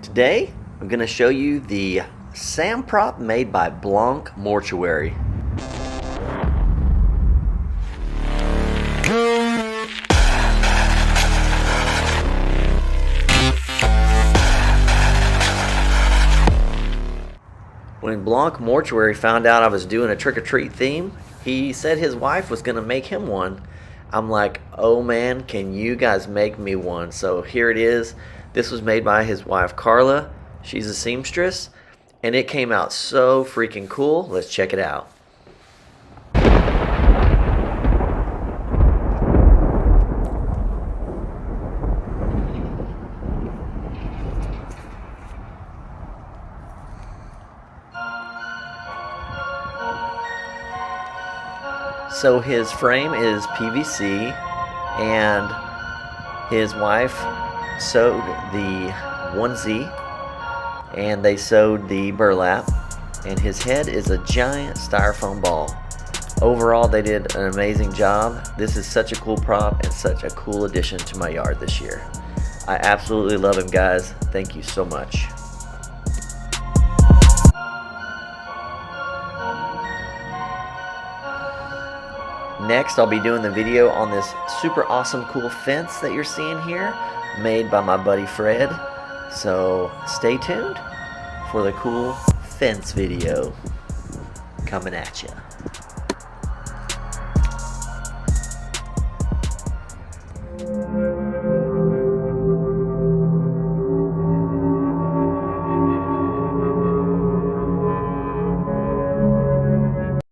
Today, I'm going to show you the SAM prop made by Blanc Mortuary. When Blanc Mortuary found out I was doing a trick-or-treat theme, he said his wife was going to make him one. I'm like, oh man, can you guys make me one? So here it is. This was made by his wife Carla. She's a seamstress, and it came out so freaking cool. Let's check it out. So his frame is PVC, and his wife sewed the onesie, and they sewed the burlap, and his head is a giant styrofoam ball. Overall, they did an amazing job. This is such a cool prop and such a cool addition to my yard this year. I absolutely love him, guys. Thank you so much. Next, I'll be doing the video on this super awesome cool fence that you're seeing here, made by my buddy Fred. So stay tuned for the cool fence video coming at you.